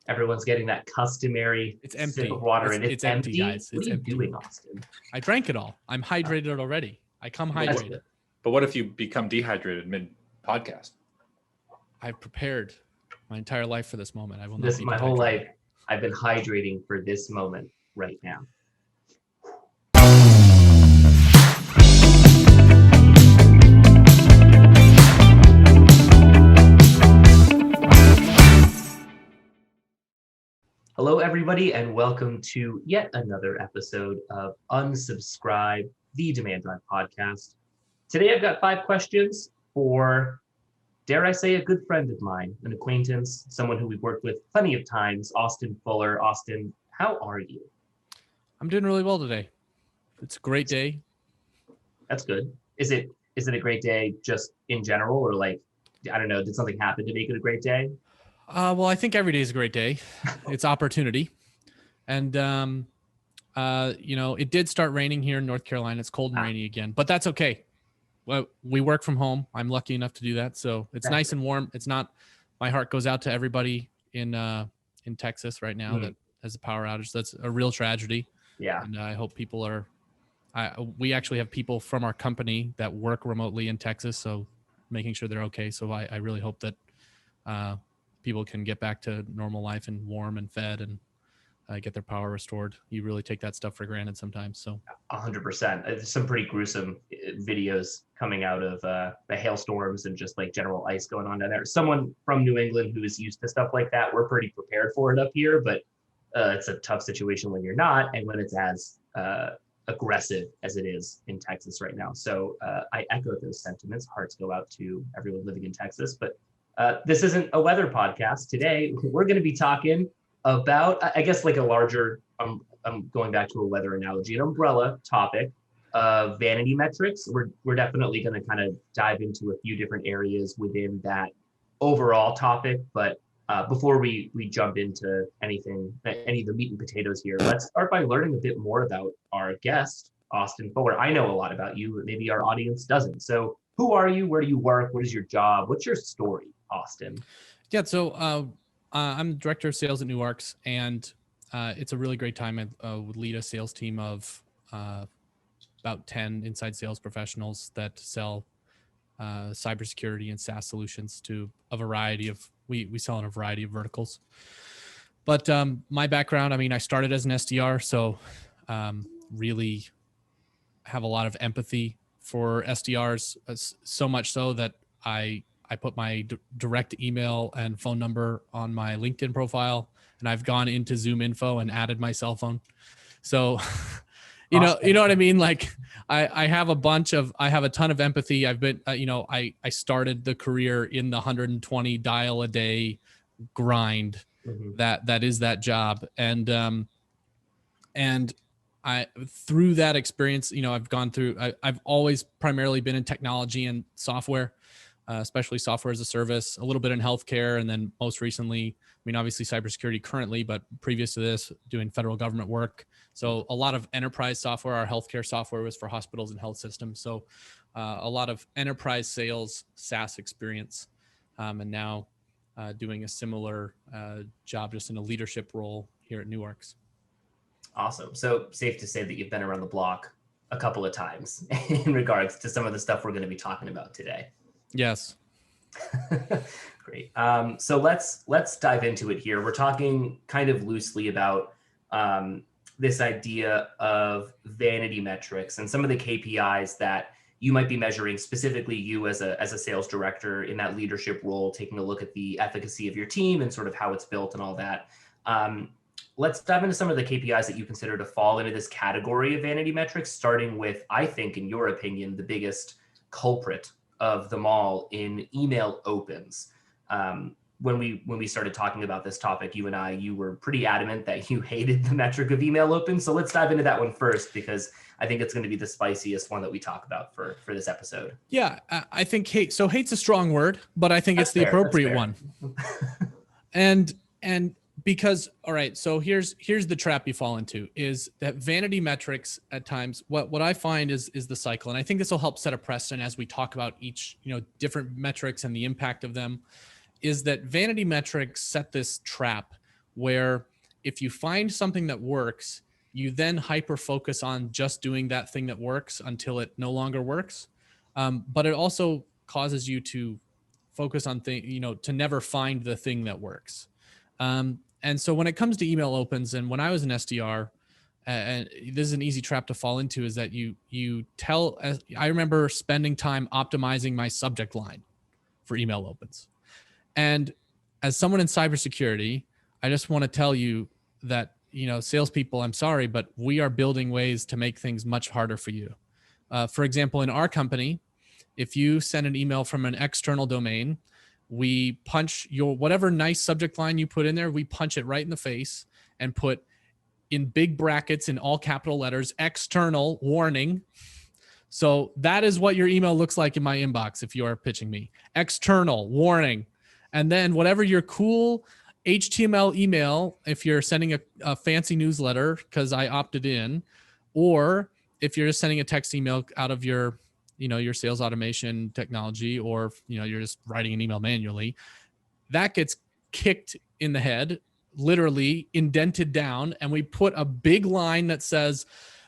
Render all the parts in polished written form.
Everyone's getting that customary sip of water, and it's empty, guys. What are you doing, Austin? I drank it all. I'm hydrated already. I come hydrated. But what if you become dehydrated mid-podcast? I've prepared my entire life for this moment. I will not This be my dehydrated. whole life. I've been hydrating for this moment right now. Hello, everybody, and welcome to yet another episode of Unsubscribe, the Demand Drive podcast. Today, I've got 5 questions for, dare I say, a good friend of mine, an acquaintance, someone who we've worked with plenty of times, Austin Fuller. Austin, how are you? I'm doing really well today. It's a great day. That's good. Is it a great day just in general, or like, I don't know, did something happen to make it a great day? Well, I think every day is a great day. It's opportunity. And, it did start raining here in North Carolina. It's cold and rainy again, but that's okay. Well, we work from home. I'm lucky enough to do that. So it's nice and warm. It's not, my heart goes out to everybody in Texas right now that has a power outage. That's a real tragedy. Yeah. And I hope people we actually have people from our company that work remotely in Texas. So making sure they're okay. So I really hope that, people can get back to normal life and warm and fed and get their power restored. You really take that stuff for granted sometimes. So 100%. There's some pretty gruesome videos coming out of the hailstorms and just like general ice going on down there. Someone from New England who is used to stuff like that, we're pretty prepared for it up here, but it's a tough situation when you're not, and when it's as aggressive as it is in Texas right now. So I echo those sentiments. Hearts go out to everyone living in Texas, but this isn't a weather podcast. Today, we're going to be talking about, I guess, like a larger, I'm going back to a weather analogy, an umbrella topic of vanity metrics. We're definitely going to kind of dive into a few different areas within that overall topic. But before we jump into any of the meat and potatoes here, let's start by learning a bit more about our guest, Austin Fuller. I know a lot about you, but maybe our audience doesn't. So who are you? Where do you work? What is your job? What's your story, Austin? Yeah, so I'm the director of sales at Newarks, and it's a really great time. I would lead a sales team of about 10 inside sales professionals that sell cybersecurity and SaaS solutions to a variety of, we sell in a variety of verticals. But my background, I started as an SDR, so really have a lot of empathy for SDRs, so much so that I put my direct email and phone number on my LinkedIn profile, and I've gone into Zoom info and added my cell phone. So, you know what I mean? Like I have a ton of empathy. I've been, I started the career in the 120 dial a day grind. That is that job. And through that experience, I've always primarily been in technology and software, especially software as a service, a little bit in healthcare. And then most recently, obviously cybersecurity currently, but previous to this, doing federal government work. So a lot of enterprise software. Our healthcare software was for hospitals and health systems. So a lot of enterprise sales, SaaS experience, and now doing a similar job, just in a leadership role here at Newarks. Awesome. So safe to say that you've been around the block a couple of times in regards to some of the stuff we're going to be talking about today. Yes. Great. So let's dive into it here. We're talking kind of loosely about this idea of vanity metrics and some of the KPIs that you might be measuring, specifically you as a sales director in that leadership role, taking a look at the efficacy of your team and sort of how it's built and all that. Let's dive into some of the KPIs that you consider to fall into this category of vanity metrics, starting with, I think, in your opinion, the biggest culprit of them all in email opens. When we started talking about this topic, you were pretty adamant that you hated the metric of email opens. So let's dive into that one first, because I think it's going to be the spiciest one that we talk about for this episode. Yeah, I think hate's a strong word, but I think it's the appropriate one. And because, all right, so here's the trap you fall into, is that vanity metrics at times, what I find is the cycle. And I think this will help set a precedent as we talk about each, different metrics and the impact of them. is that vanity metrics set this trap where if you find something that works, you then hyper focus on just doing that thing that works until it no longer works. But it also causes you to focus on to never find the thing that works. And so when it comes to email opens, and when I was an SDR, and this is an easy trap to fall into, is that I remember spending time optimizing my subject line for email opens. And as someone in cybersecurity, I just want to tell you that, salespeople, I'm sorry, but we are building ways to make things much harder for you. For example, in our company, if you send an email from an external domain, we punch whatever nice subject line you put in there, we punch it right in the face and put in big brackets in all capital letters, external warning. So that is what your email looks like in my inbox if you are pitching me. External warning. And then whatever your cool HTML email, if you're sending a fancy newsletter because I opted in, or if you're just sending a text email out of your sales automation technology, or you're just writing an email manually, that gets kicked in the head, literally indented down, and we put a big line that says,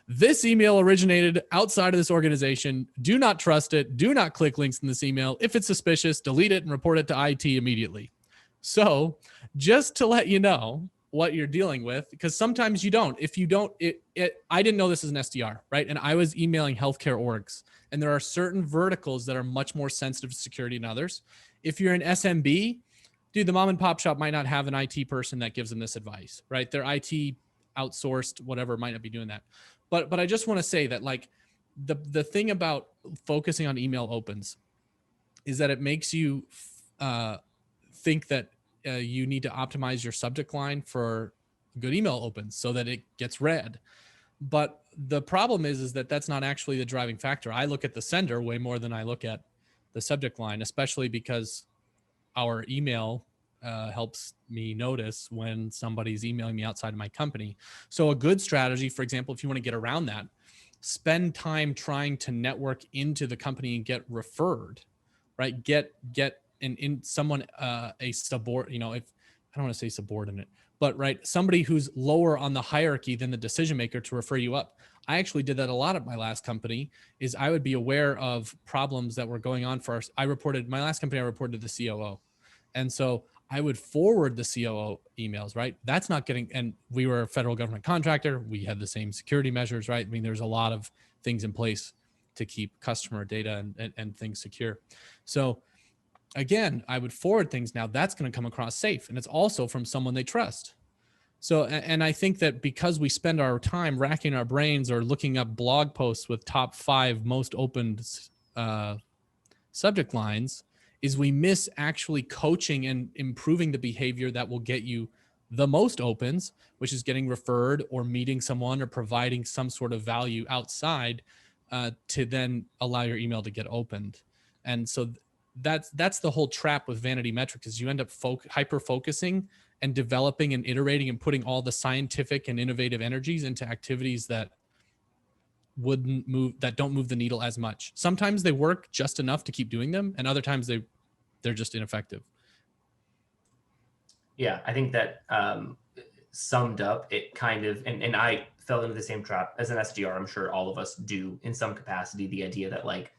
this email originated outside of this organization. Do not trust it. Do not click links in this email. If it's suspicious, delete it and report it to IT immediately. So just to let you know what you're dealing with, because sometimes you don't. If you don't, I didn't know this as an SDR, right? And I was emailing healthcare orgs, and there are certain verticals that are much more sensitive to security than others. If you're an SMB, dude, the mom and pop shop might not have an IT person that gives them this advice, right? Their IT outsourced, whatever, might not be doing that. But I just want to say that, like, the thing about focusing on email opens is that it makes you think that you need to optimize your subject line for good email opens so that it gets read. But the problem is that that's not actually the driving factor. I look at the sender way more than I look at the subject line, especially because our email helps me notice when somebody's emailing me outside of my company. So a good strategy, for example, if you want to get around that, spend time trying to network into the company and get referred, right? Get in someone, a subordinate, if I don't want to say subordinate, but right, somebody who's lower on the hierarchy than the decision maker to refer you up. I actually did that a lot at my last company. Is I would be aware of problems that were going on for my last company, I reported to the COO. And so I would forward the COO emails, right? That's not getting, and we were a federal government contractor. We had the same security measures, right? I mean, there's a lot of things in place to keep customer data and things secure. So again, I would forward things. Now that's going to come across safe. And it's also from someone they trust. So, and I think that because we spend our time racking our brains or looking up blog posts with top 5 most opened subject lines, is we miss actually coaching and improving the behavior that will get you the most opens, which is getting referred or meeting someone or providing some sort of value outside to then allow your email to get opened. And so that's the whole trap with vanity metrics, is you end up hyper focusing and developing and iterating and putting all the scientific and innovative energies into activities that don't move the needle as much. Sometimes they work just enough to keep doing them, and other times they're just ineffective. Yeah, I think that summed up it kind of, and I fell into the same trap as an SDR. I'm sure all of us do in some capacity. The idea that, like,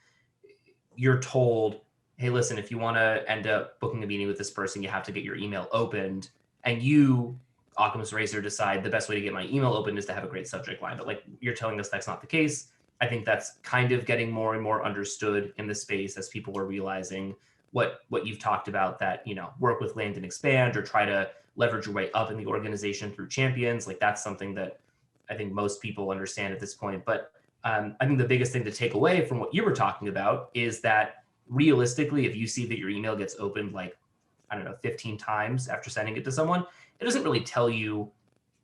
you're told, hey, listen, if you want to end up booking a meeting with this person, you have to get your email opened. And you, Occam's Razor, decide the best way to get my email opened is to have a great subject line. But, like, you're telling us that's not the case. I think that's kind of getting more and more understood in the space as people are realizing what you've talked about, that, work with land and expand, or try to leverage your way up in the organization through champions. Like, that's something that I think most people understand at this point. But I think the biggest thing to take away from what you were talking about is that realistically, if you see that your email gets opened, like, 15 times after sending it to someone, it doesn't really tell you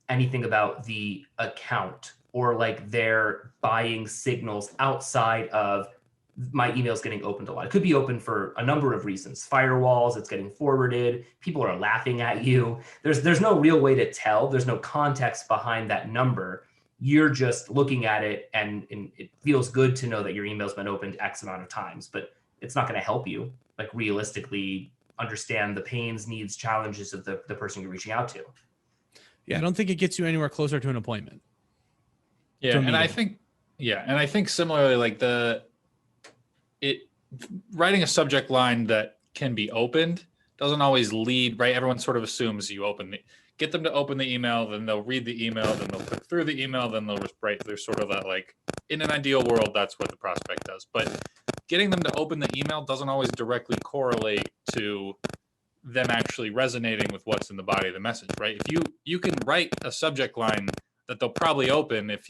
anything about the account or, like, their buying signals outside of my email's getting opened a lot. It could be open for a number of reasons. Firewalls, it's getting forwarded, people are laughing at you. There's no real way to tell. There's no context behind that number. You're just looking at it, and it feels good to know that your email's been opened X amount of times, but it's not going to help you. Like, realistically, understand the pains, needs, challenges of the person you're reaching out to. Yeah, I don't think it gets you anywhere closer to an appointment. Yeah, and I think similarly, like writing a subject line that can be opened doesn't always lead, right? Everyone sort of assumes you get them to open the email, then they'll read the email, then they'll click through the email, then they'll write. There's sort of that, like, in an ideal world, that's what the prospect does. But getting them to open the email doesn't always directly correlate to them actually resonating with what's in the body of the message, right? If you can write a subject line that they'll probably open if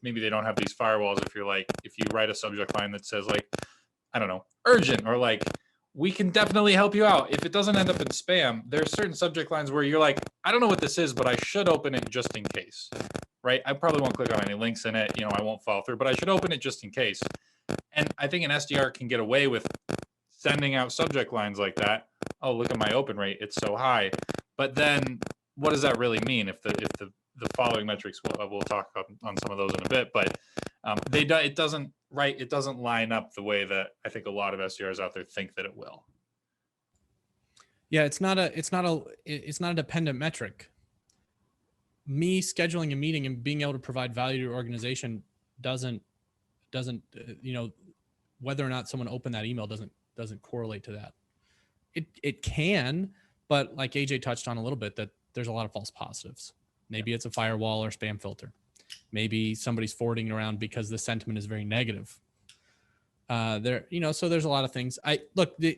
maybe they don't have these firewalls, if you write a subject line that says, like, I don't know, urgent, or like, we can definitely help you out. If it doesn't end up in spam, there's certain subject lines where you're like, I don't know what this is, but I should open it just in case, right? I probably won't click on any links in it. I won't follow through, but I should open it just in case. And I think an SDR can get away with sending out subject lines like that. Oh, look at my open rate. It's so high. But then what does that really mean if the following metrics, we'll talk on some of those in a bit, but it doesn't line up the way that I think a lot of SDRs out there think that it will. Yeah, it's not a dependent metric. Me scheduling a meeting and being able to provide value to your organization doesn't whether or not someone opened that email doesn't correlate to that. It can, but like AJ touched on a little bit, that there's a lot of false positives. Maybe it's a firewall or spam filter. Maybe somebody's forwarding it around because the sentiment is very negative. So there's a lot of things.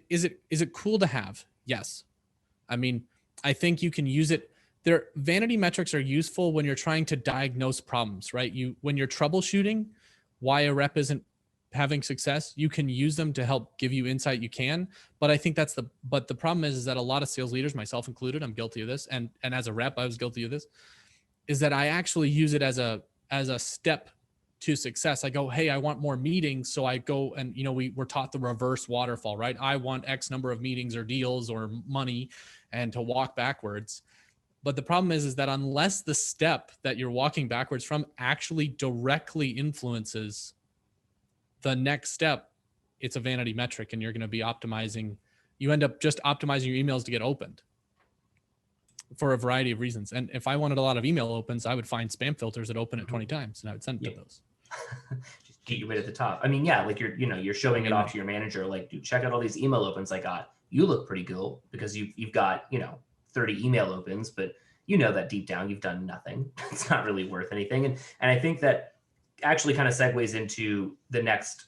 Is it cool to have? Yes. I mean, I think you can use it. Vanity metrics are useful when you're trying to diagnose problems, right? When you're troubleshooting why a rep isn't having success, you can use them to help give you insight. You can, but I think but the problem is that a lot of sales leaders, myself included, I'm guilty of this. And as a rep, I was guilty of this, is that I actually use it as a step to success. I go, hey, I want more meetings. So I go and, we're taught the reverse waterfall, right? I want X number of meetings or deals or money, and to walk backwards. But the problem is that unless the step that you're walking backwards from actually directly influences the next step, it's a vanity metric, and you're going to be optimizing. You end up just optimizing your emails to get opened for a variety of reasons. And if I wanted a lot of email opens, I would find spam filters that open it 20 times, and I would send it to those. Just keep you right at the top. I mean, yeah, like you're showing it off to your manager, like, dude, check out all these email opens I got. You look pretty cool because you've got 30 email opens, but that deep down you've done nothing. It's not really worth anything. And I think that actually kind of segues into the next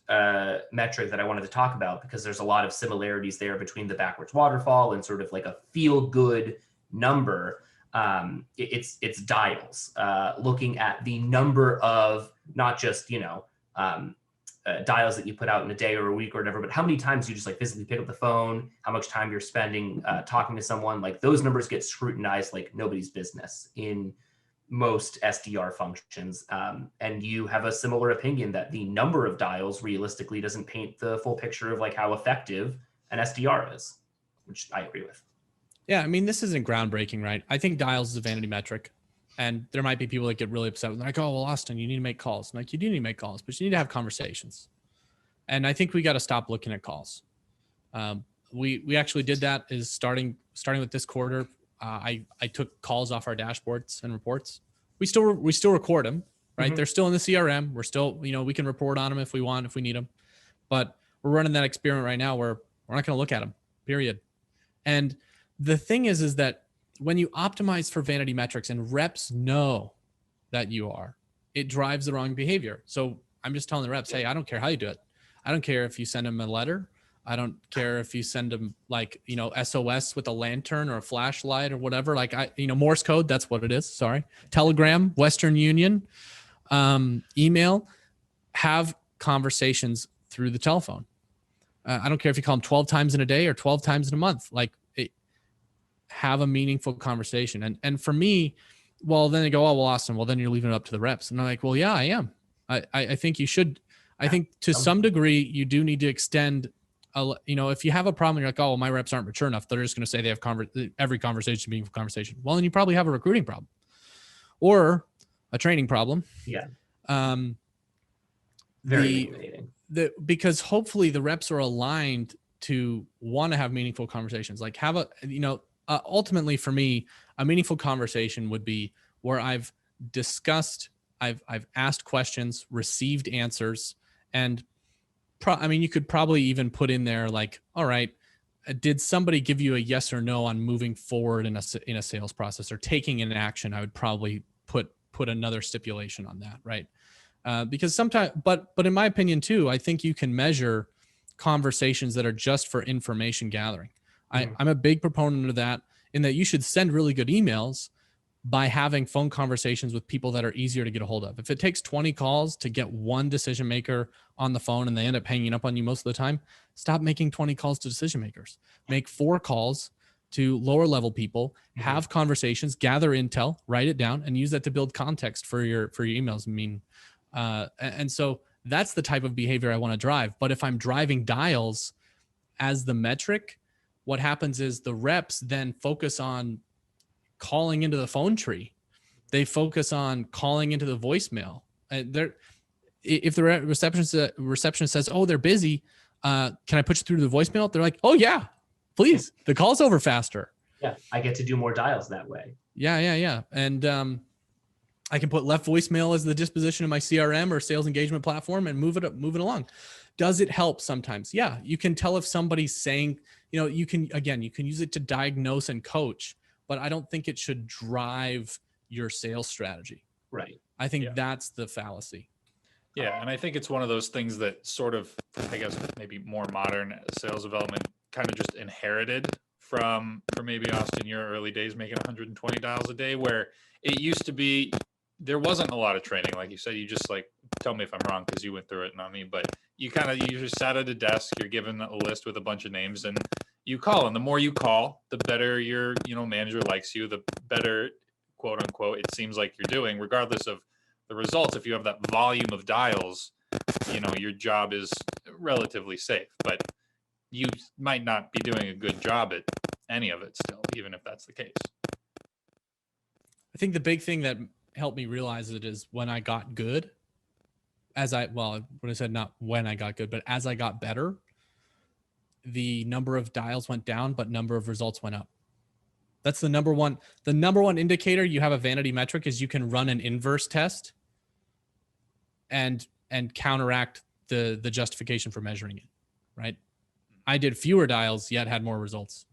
metric that I wanted to talk about, because there's a lot of similarities there between the backwards waterfall and sort of like a feel good number. It's dials, looking at the number of not just dials that you put out in a day or a week or whatever, but how many times you just like physically pick up the phone, how much time you're spending talking to someone. Like, those numbers get scrutinized like nobody's business in most SDR functions. And you have a similar opinion that the number of dials realistically doesn't paint the full picture of like how effective an SDR is, which I agree with. Yeah, I mean, this isn't groundbreaking, right? I think dials is a vanity metric. And there might be people that get really upset with, like, oh, well, Austin, you need to make calls. I'm like, you do need to make calls, but you need to have conversations. And I think we got to stop looking at calls. We actually did that, is starting with this quarter. I took calls off our dashboards and reports. We still record them, right? Mm-hmm. They're still in the CRM. We're still, we can report on them if we want, if we need them. But we're running that experiment right now where we're not going to look at them, period. And the thing is that when you optimize for vanity metrics, and reps know that you are, it drives the wrong behavior. So I'm just telling the reps, hey, I don't care how you do it. I don't care if you send them a letter. I don't care if you send them like, SOS with a lantern or a flashlight or whatever, like Morse code, that's what it is. Sorry. Telegram, Western Union, email, have conversations through the telephone. I don't care if you call them 12 times in a day or 12 times in a month, have a meaningful conversation. And for me, well, then they go, oh, well, Austin, well, then you're leaving it up to the reps. And I'm like, well, yeah, I am. I think you should. I think to some degree, you do need to extend, if you have a problem, you're like, oh, well, my reps aren't mature enough. They're just going to say they have every conversation being a conversation. Well, then you probably have a recruiting problem or a training problem. Yeah. Very illuminating. Because hopefully the reps are aligned to want to have meaningful conversations. Like have a, ultimately for me, a meaningful conversation would be where I've discussed, I've asked questions, received answers, and you could probably even put in there like, all right, did somebody give you a yes or no on moving forward in a sales process or taking an action? I would probably put another stipulation on that, right? Because sometimes, but in my opinion too, I think you can measure conversations that are just for information gathering. I'm a big proponent of that, in that you should send really good emails by having phone conversations with people that are easier to get a hold of. If it takes 20 calls to get one decision maker on the phone and they end up hanging up on you most of the time, stop making 20 calls to decision makers. Make 4 calls to lower level people, have conversations, gather intel, write it down, and use that to build context for your emails. And so that's the type of behavior I want to drive. But if I'm driving dials as the metric, what happens is the reps then focus on calling into the phone tree. They focus on calling into the voicemail. If the receptionist says, "Oh, they're busy, can I put you through to the voicemail?" They're like, "Oh yeah, please." The call's over faster. Yeah, I get to do more dials that way. Yeah. And I can put left voicemail as the disposition of my CRM or sales engagement platform and move it along. Does it help sometimes? Yeah, you can tell if somebody's saying, you can use it to diagnose and coach, but I don't think it should drive your sales strategy. Right. I think that's the fallacy. Yeah. And I think it's one of those things that sort of, I guess, maybe more modern sales development kind of just inherited from maybe Austin, your early days making 120 dials a day, where it used to be, there wasn't a lot of training. Like you said, you just like, tell me if I'm wrong, because you went through it, not me, but you just sat at a desk, you're given a list with a bunch of names and you call. And the more you call, the better your, manager likes you, the better, quote unquote, it seems like you're doing, regardless of the results. If you have that volume of dials, your job is relatively safe, but you might not be doing a good job at any of it still, even if that's the case. I think the big thing that helped me realize it is when I got good, when I said not when I got good, but as I got better, the number of dials went down, but number of results went up. That's the number one indicator you have a vanity metric is you can run an inverse test and counteract the justification for measuring it, right? I did fewer dials, yet had more results.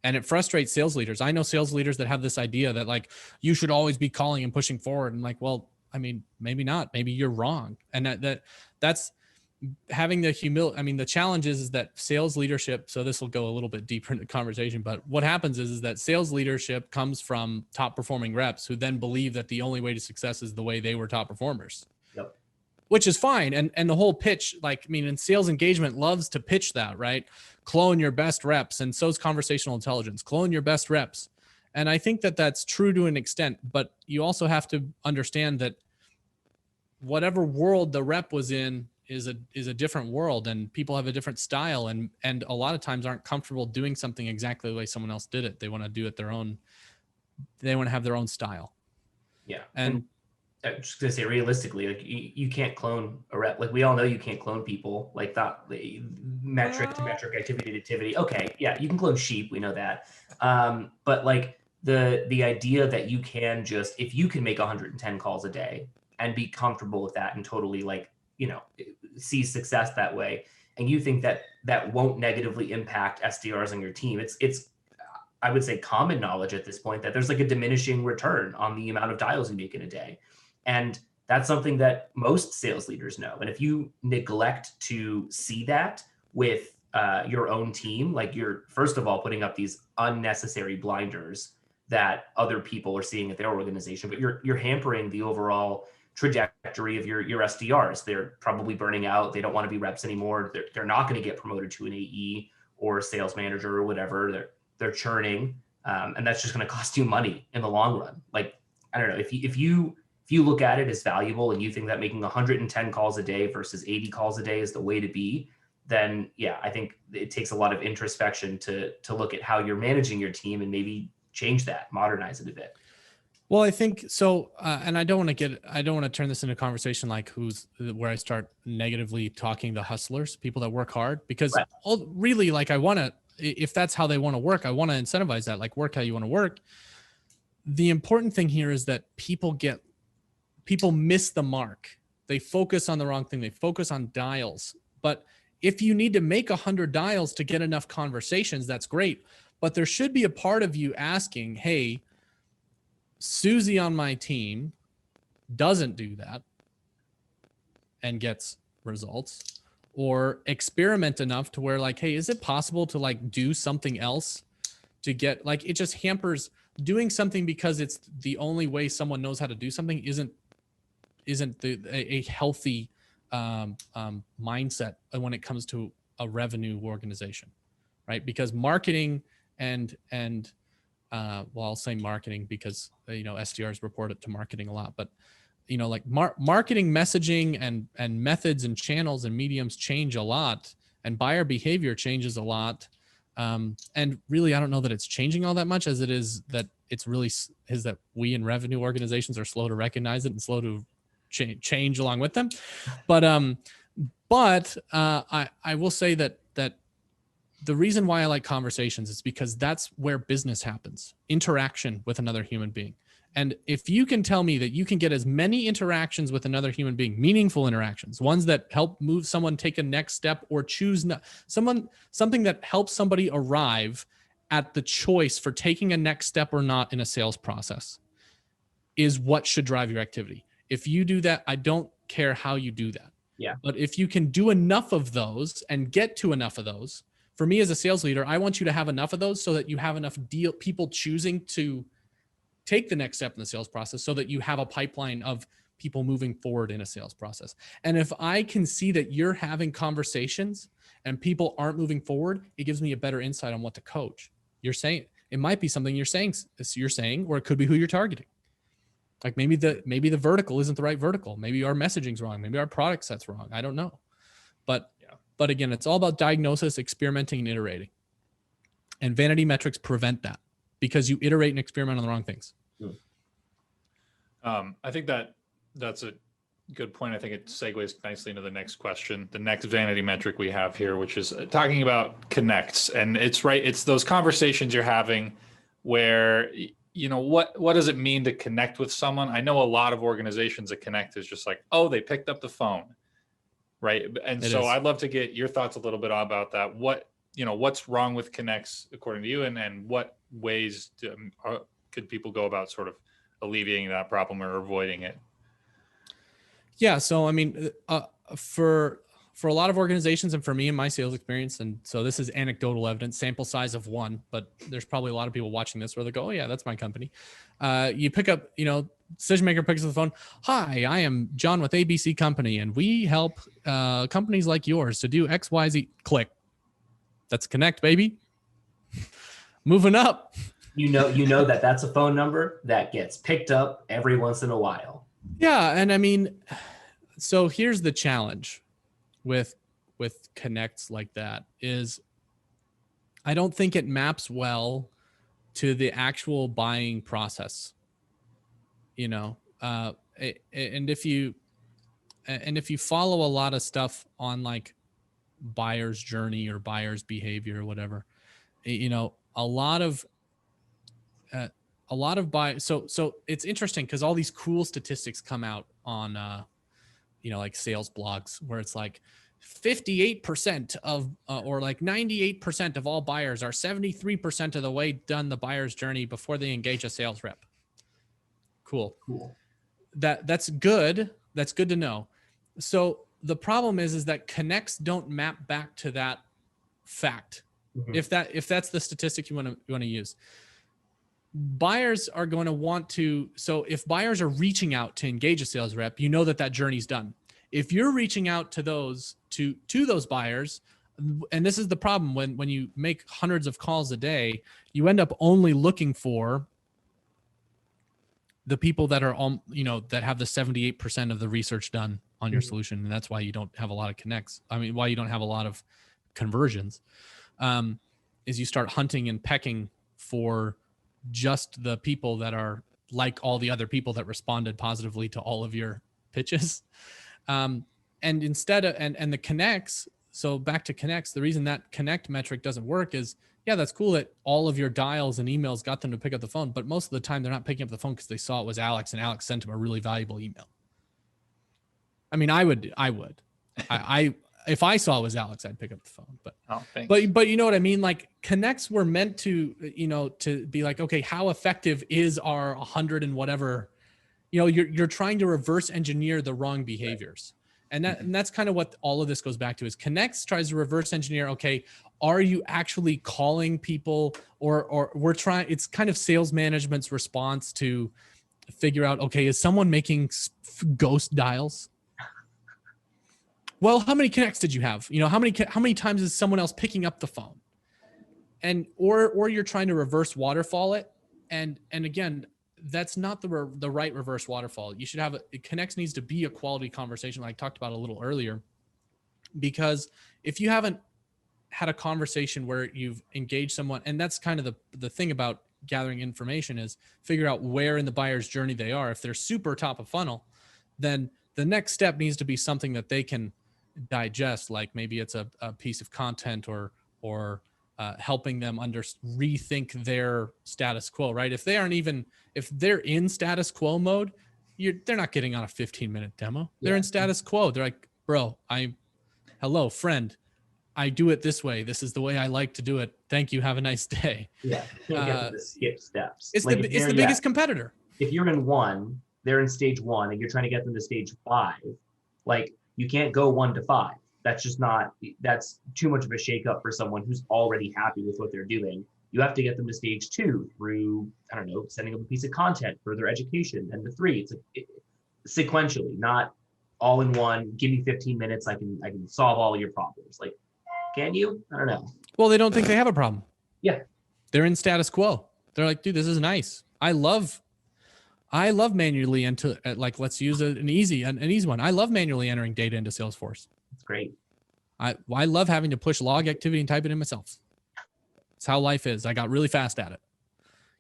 And it frustrates sales leaders. I know sales leaders that have this idea that like, you should always be calling and pushing forward. And like, well, maybe not, maybe you're wrong. And that's having the humility. The challenge is that sales leadership, so this will go a little bit deeper into the conversation, but what happens is that sales leadership comes from top performing reps who then believe that the only way to success is the way they were top performers. Yep. Which is fine. And the whole pitch, in sales engagement loves to pitch that, right? Clone your best reps. And so is conversational intelligence. Clone your best reps. And I think that that's true to an extent, but you also have to understand that whatever world the rep was in is a different world, and people have a different style, and a lot of times aren't comfortable doing something exactly the way someone else did it. They want to do it they want to have their own style. Yeah. And I'm just gonna say, realistically, like you can't clone a rep. Like we all know you can't clone people. Like that metric to metric, activity to activity. Okay, yeah, you can clone sheep. We know that. But like the idea that you can just, if you can make 110 calls a day and be comfortable with that and totally see success that way, and you think that won't negatively impact SDRs on your team, it's I would say common knowledge at this point that there's like a diminishing return on the amount of dials you make in a day. And that's something that most sales leaders know. And if you neglect to see that with your own team, like you're, first of all, putting up these unnecessary blinders that other people are seeing at their organization, but you're hampering the overall trajectory of your SDRs. They're probably burning out. They don't want to be reps anymore. They're not going to get promoted to an AE or a sales manager or whatever. They're churning. And that's just going to cost you money in the long run. Like, I don't know, if you look at it as valuable and you think that making 110 calls a day versus 80 calls a day is the way to be, then yeah, I think it takes a lot of introspection to look at how you're managing your team and maybe change that, modernize it a bit. Well, I think so, and I don't want to turn this into a conversation like where I start negatively talking to hustlers, people that work hard, because Right. really, like, I want to, if that's how they want to work, I want to incentivize that, like, work how you want to work. The important thing here is that people miss the mark. They focus on the wrong thing. They focus on dials. But if you need to make 100 dials to get enough conversations, that's great. But there should be a part of you asking, hey, Susie on my team doesn't do that and gets results, or experiment enough to where, like, hey, is it possible to, like, do something else to get, like, it just hampers doing something because it's the only way someone knows how to do something isn't a healthy mindset when it comes to a revenue organization, right? Because marketing and well, I'll say marketing because, SDRs report it to marketing a lot, but, like marketing messaging and methods and channels and mediums change a lot, and buyer behavior changes a lot. And really, I don't know that it's changing all that much, as it is that it's really is that we in revenue organizations are slow to recognize it and slow to change along with them. But I will say that the reason why I like conversations is because that's where business happens, interaction with another human being. And if you can tell me that you can get as many interactions with another human being, meaningful interactions, ones that help move someone take a next step or choose something that helps somebody arrive at the choice for taking a next step or not in a sales process, is what should drive your activity. If you do that, I don't care how you do that. Yeah. But if you can do enough of those and get to enough of those, for me as a sales leader, I want you to have enough of those so that you have enough people choosing to take the next step in the sales process, so that you have a pipeline of people moving forward in a sales process. And if I can see that you're having conversations and people aren't moving forward, it gives me a better insight on what to coach. You're saying it might be something you're saying, or it could be who you're targeting. Like maybe the vertical isn't the right vertical. Maybe our messaging's wrong. Maybe our product set's wrong. I don't know. But again, it's all about diagnosis, experimenting, and iterating. And vanity metrics prevent that because you iterate and experiment on the wrong things. I think that's a good point. I think it segues nicely into the next question, the next vanity metric we have here, which is talking about connects. And it's right. It's those conversations you're having where, what does it mean to connect with someone? I know a lot of organizations that connect is just like, oh, they picked up the phone. Right. And so I'd love to get your thoughts a little bit about that. What's wrong with connects according to you, and what ways could people go about sort of alleviating that problem or avoiding it? Yeah. So, I mean, for a lot of organizations, and for me in my sales experience, and so this is anecdotal evidence, sample size of 1, but there's probably a lot of people watching this where they go, oh yeah, that's my company. You pick up, decision maker picks up the phone. Hi, I am John with ABC Company, and we help companies like yours to do X, Y, Z. Click. That's connect, baby. Moving up. You know that's a phone number that gets picked up every once in a while. Yeah, and I mean, so here's the challenge with connects like that is I don't think it maps well to the actual buying process. And if you follow a lot of stuff on like buyer's journey or buyer's behavior or whatever, a lot of buyers. So it's interesting because all these cool statistics come out on, like sales blogs where it's like 58% of, or like 98% of all buyers are 73% of the way done the buyer's journey before they engage a sales rep. Cool. That's good. That's good to know. So the problem is that connects don't map back to that fact. Mm-hmm. If that's the statistic you want to use, buyers are going to want to. So if buyers are reaching out to engage a sales rep, that journey's done. If you're reaching out to those to those buyers, and this is the problem when you make hundreds of calls a day, you end up only looking for the people that are that have the 78% of the research done on your solution, and that's why you don't have a lot of connects. I mean, why you don't have a lot of conversions, is you start hunting and pecking for just the people that are like all the other people that responded positively to all of your pitches. And instead of, and the connects, so back to connects, the reason that connect metric doesn't work is, yeah, that's cool that all of your dials and emails got them to pick up the phone, but most of the time they're not picking up the phone because they saw it was Alex and Alex sent them a really valuable email. I mean, I would, if I saw it was Alex, I'd pick up the phone, but you know what I mean? Like connects were meant to, to be like, okay, how effective is our 100 and whatever, you're trying to reverse engineer the wrong behaviors. And that's kind of what all of this goes back to is connects tries to reverse engineer. Okay, are you actually calling people or we're trying, it's kind of sales management's response to figure out, okay, is someone making ghost dials? Well, how many connects did you have? How many times is someone else picking up the phone? And, or you're trying to reverse waterfall it. And again, that's not the right reverse waterfall. You should have connects needs to be a quality conversation, like I talked about a little earlier, because if you haven't had a conversation where you've engaged someone, and that's kind of the thing about gathering information is figure out where in the buyer's journey they are. If they're super top of funnel, then the next step needs to be something that they can digest. Like maybe it's a piece of content or helping them rethink their status quo, right? If they're in status quo mode, they're not getting on a 15-minute demo. They're in status quo. They're like, bro, hello, friend. I do it this way. This is the way I like to do it. Thank you. Have a nice day. Yeah. You can't get them to skip steps. It's the biggest competitor. If you're in 1, they're in stage 1 and you're trying to get them to stage 5, like you can't go 1 to 5. That's just that's too much of a shakeup for someone who's already happy with what they're doing. You have to get them to stage 2 through, I don't know, sending them a piece of content, further education, and to 3. It's sequentially, not all in one. Give me 15 minutes. I can solve all of your problems. Like, can you? I don't know. Well, they don't think they have a problem. Yeah. They're in status quo. They're like, dude, this is nice. I love manually let's use an easy one. I love manually entering data into Salesforce. It's great. I love having to push log activity and type it in myself. It's how life is. I got really fast at it.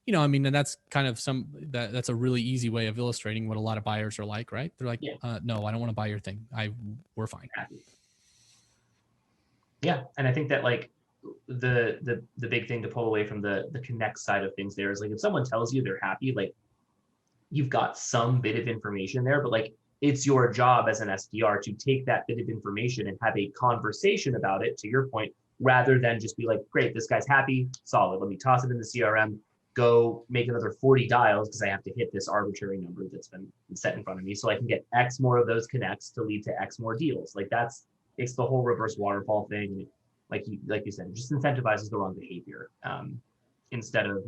And that's kind of that's a really easy way of illustrating what a lot of buyers are like, right? They're like, no, I don't want to buy your thing. We're fine. Yeah. And I think that like the big thing to pull away from the connect side of things there is like, if someone tells you they're happy, like you've got some bit of information there, but like it's your job as an SDR to take that bit of information and have a conversation about it, to your point, rather than just be like, great, this guy's happy, solid. Let me toss it in the CRM, go make another 40 dials because I have to hit this arbitrary number that's been set in front of me so I can get X more of those connects to lead to X more deals. Like it's the whole reverse waterfall thing. Like you said, it just incentivizes the wrong behavior instead of,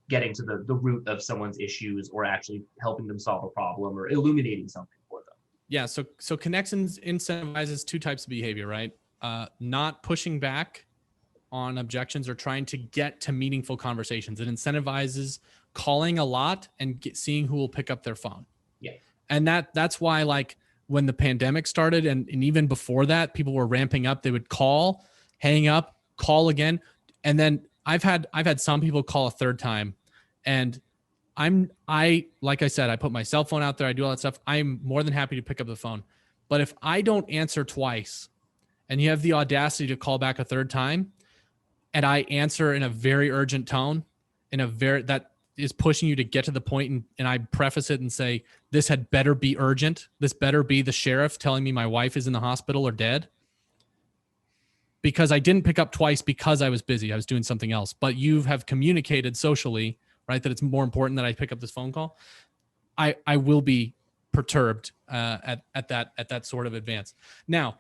getting to the root of someone's issues or actually helping them solve a problem or illuminating something for them. Yeah. So connections incentivizes 2 types of behavior, right? Not pushing back on objections or trying to get to meaningful conversations. It incentivizes calling a lot and seeing who will pick up their phone. Yeah. And that's why, like, when the pandemic started and even before that, people were ramping up. They would call, hang up, call again. And then I've had some people call a third time, and like I said, I put my cell phone out there. I do all that stuff. I'm more than happy to pick up the phone. But if I don't answer twice and you have the audacity to call back a third time and I answer in a very urgent tone, that is pushing you to get to the point, and I preface it and say, this had better be urgent. This better be the sheriff telling me my wife is in the hospital or dead. Because I didn't pick up twice because I was busy. I was doing something else. But you have communicated socially, right, that it's more important that I pick up this phone call. I will be perturbed at that sort of advance. Now,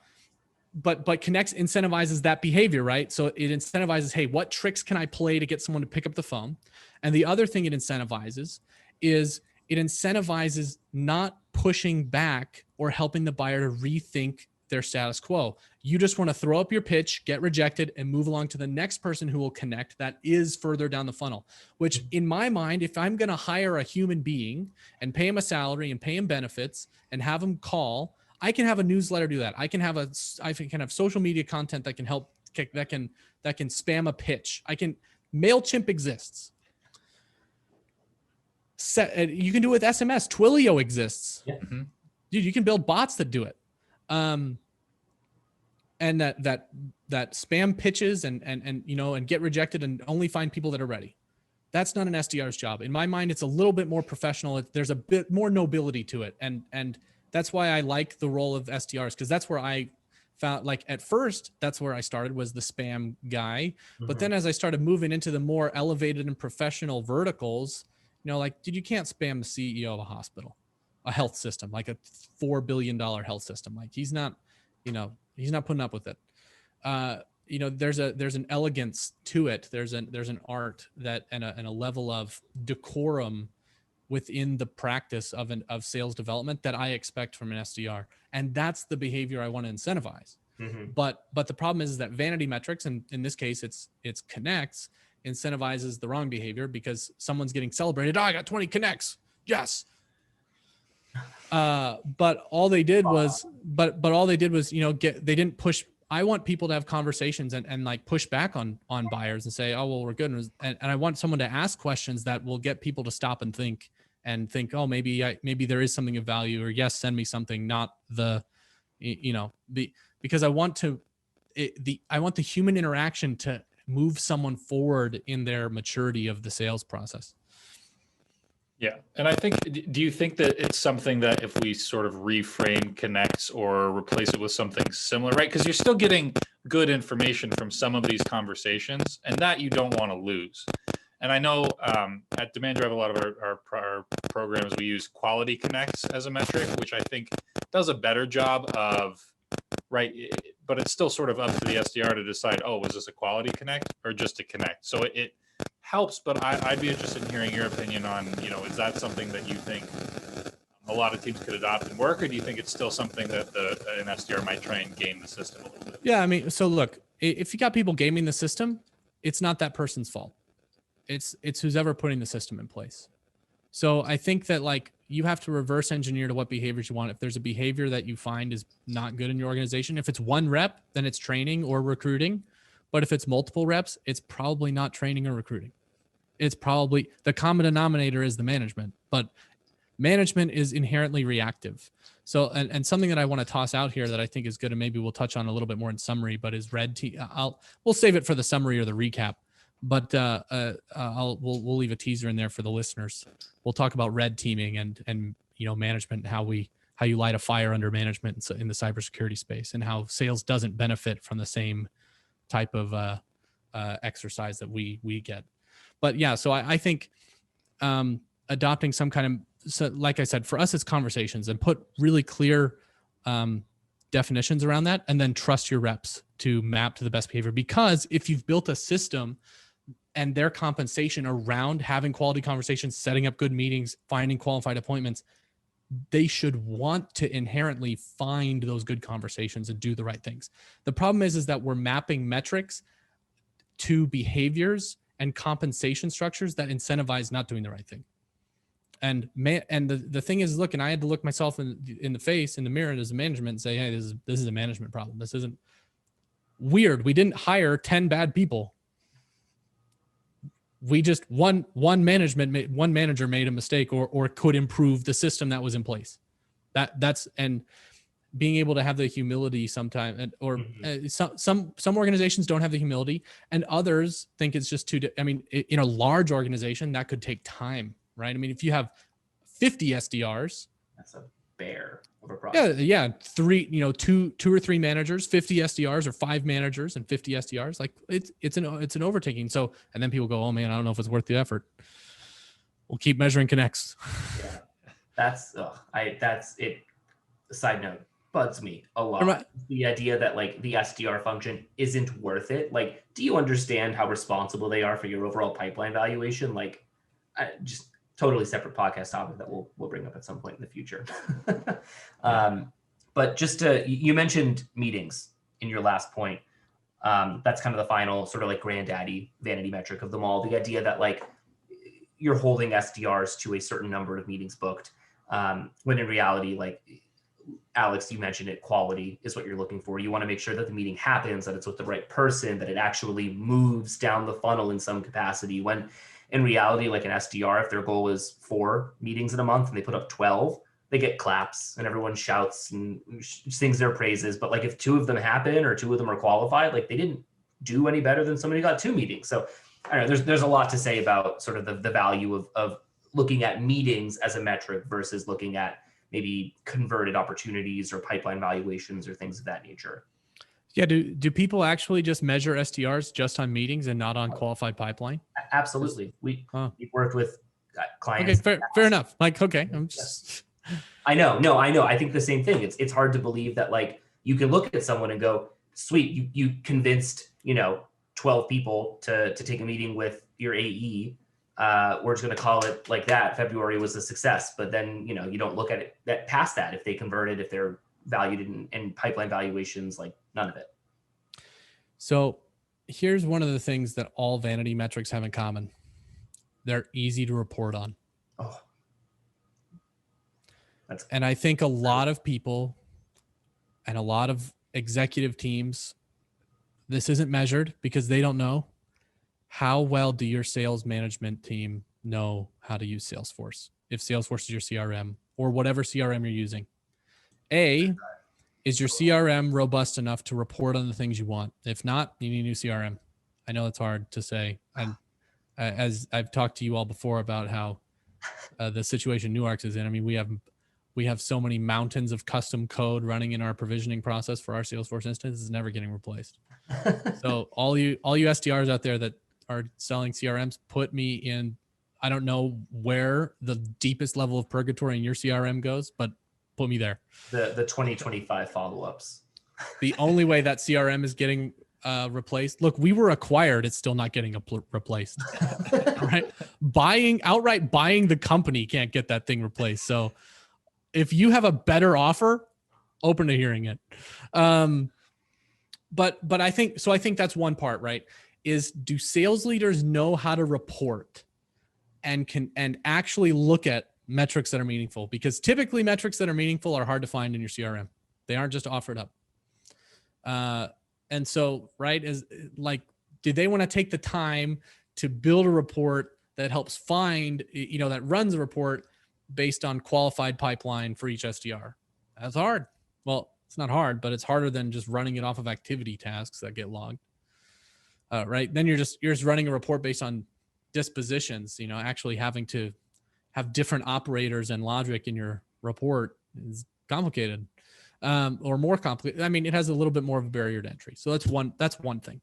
but Connects incentivizes that behavior, right? So it incentivizes, hey, what tricks can I play to get someone to pick up the phone? And the other thing it incentivizes is it incentivizes not pushing back or helping the buyer to rethink their status quo. You just want to throw up your pitch, get rejected, and move along to the next person who will connect that is further down the funnel, which in my mind, if I'm going to hire a human being and pay him a salary and pay him benefits and have him call, I can have a newsletter do that. I can have social media content that can help that can spam a pitch. MailChimp exists. You can do it with SMS. Twilio exists. Yeah. Mm-hmm. Dude, you can build bots that do it. And that spam pitches and get rejected and only find people that are ready. That's not an SDR's job. In my mind, it's a little bit more professional. There's a bit more nobility to it. And that's why I like the role of SDRs, because that's where I found, like, at first, that's where I started, was the spam guy. But then as I started moving into the more elevated and professional verticals, like, dude, you can't spam the CEO of a hospital, a health system, like a $4 billion health system. Like, he's not putting up with it. There's an elegance to it. There's an art that and a level of decorum within the practice of sales development that I expect from an SDR, and that's the behavior I want to incentivize. Mm-hmm. But the problem is that vanity metrics, and in this case, it's connects, incentivizes the wrong behavior, because someone's getting celebrated. Oh, I got 20 connects. Yes. But all they did was, they didn't push. I want people to have conversations and like push back on buyers and say, oh, well, we're good. And I want someone to ask questions that will get people to stop and think, oh, maybe there is something of value, or yes, send me something, not because I want the human interaction to move someone forward in their maturity of the sales process. Yeah. And I think, do you think that it's something that if we sort of reframe connects or replace it with something similar, right? Because you're still getting good information from some of these conversations, and that you don't want to lose. And I know at Demand Drive, a lot of our programs, we use quality connects as a metric, which I think does a better job of, right? But it's still sort of up to the SDR to decide, oh, was this a quality connect or just a connect? So it helps, but I'd be interested in hearing your opinion on, is that something that you think a lot of teams could adopt and work, or do you think it's still something that an SDR might try and game the system a little bit? Yeah, I mean, so look, if you got people gaming the system, it's not that person's fault. It's who's ever putting the system in place. So I think that, like, you have to reverse engineer to what behaviors you want. If there's a behavior that you find is not good in your organization, if it's one rep, then it's training or recruiting. But if it's multiple reps, it's probably not training or recruiting. It's probably the common denominator is the management, but management is inherently reactive. So, and something that I want to toss out here that I think is good, and maybe we'll touch on a little bit more in summary, but is red team. We'll save it for the summary or the recap, but we'll leave a teaser in there for the listeners. We'll talk about red teaming and management, how you light a fire under management in the cybersecurity space, and how sales doesn't benefit from the same type of exercise that we get. But yeah, so I think adopting some kind of, so like I said, for us, it's conversations, and put really clear definitions around that, and then trust your reps to map to the best behavior. Because if you've built a system and their compensation around having quality conversations, setting up good meetings, finding qualified appointments, they should want to inherently find those good conversations and do the right things. The problem is that we're mapping metrics to behaviors and compensation structures that incentivize not doing the right thing. And the thing is, look, and I had to look myself in the mirror as a management and say, hey, this is a management problem. This isn't weird. We didn't hire 10 bad people. We just one manager made a mistake or could improve the system that was in place. That's and being able to have the humility sometimes, or some organizations don't have the humility, and others think it's just too. I mean, in a large organization, that could take time, right? I mean, if you have 50 SDRs, that's a bear of a process. Yeah, two or three managers, 50 SDRs, or 5 managers and 50 SDRs. Like it's an overtaking. So, and then people go, oh man, I don't know if it's worth the effort. We'll keep measuring connects. Yeah, that's it. Side note, bugs me a lot. The idea that like the SDR function isn't worth it. Like, do you understand how responsible they are for your overall pipeline valuation? Like, just totally separate podcast topic that we'll bring up at some point in the future. But just you mentioned meetings in your last point. That's kind of the final sort of like granddaddy vanity metric of them all. The idea that like you're holding SDRs to a certain number of meetings booked, when in reality, like Alex, you mentioned it, quality is what you're looking for. You want to make sure that the meeting happens, that it's with the right person, that it actually moves down the funnel in some capacity. When in reality, like an SDR, if their goal is 4 meetings in a month and they put up 12, they get claps and everyone shouts and sings their praises. But like if 2 of them happen or 2 of them are qualified, like they didn't do any better than somebody who got 2 meetings. So I don't know, there's a lot to say about sort of the value of looking at meetings as a metric versus looking at maybe converted opportunities or pipeline valuations or things of that nature. Yeah. Do people actually just measure SDRs just on meetings and not on qualified pipeline? Absolutely. We've worked with clients. Okay, fair enough. Like, okay, I'm just. I know. No, I know. I think the same thing. It's hard to believe that like you can look at someone and go, sweet, you convinced 12 people to take a meeting with your AE. We're just going to call it like that. February was a success, but then you don't look at it past that. If they converted, if they're valued in pipeline valuations, like none of it. So here's one of the things that all vanity metrics have in common. They're easy to report on. Oh. And I think a lot of people and a lot of executive teams, this isn't measured because they don't know. How well do your sales management team know how to use Salesforce? If Salesforce is your CRM or whatever CRM you're using. Is your CRM robust enough to report on the things you want? If not, you need a new CRM. I know it's hard to say. And as I've talked to you all before about how the situation Newarks is in, I mean, we have so many mountains of custom code running in our provisioning process for our Salesforce instance is never getting replaced. So all you SDRs out there that are selling CRMs, put me in, I don't know where the deepest level of purgatory in your CRM goes, but put me there. The 2025 follow-ups. The only way that CRM is getting replaced. Look, we were acquired. It's still not getting replaced. Right? Outright buying the company can't get that thing replaced. So if you have a better offer, open to hearing it. But I think that's one part, right? Is do sales leaders know how to report and actually look at metrics that are meaningful? Because typically metrics that are meaningful are hard to find in your CRM. They aren't just offered up. And so, right, is like, do they want to take the time to build a report that helps find, that runs a report based on qualified pipeline for each SDR? That's hard. Well, it's not hard, but it's harder than just running it off of activity tasks that get logged. Right. Then you're just running a report based on dispositions, actually having to have different operators and logic in your report is complicated, or more complicated. I mean, it has a little bit more of a barrier to entry. So that's one thing.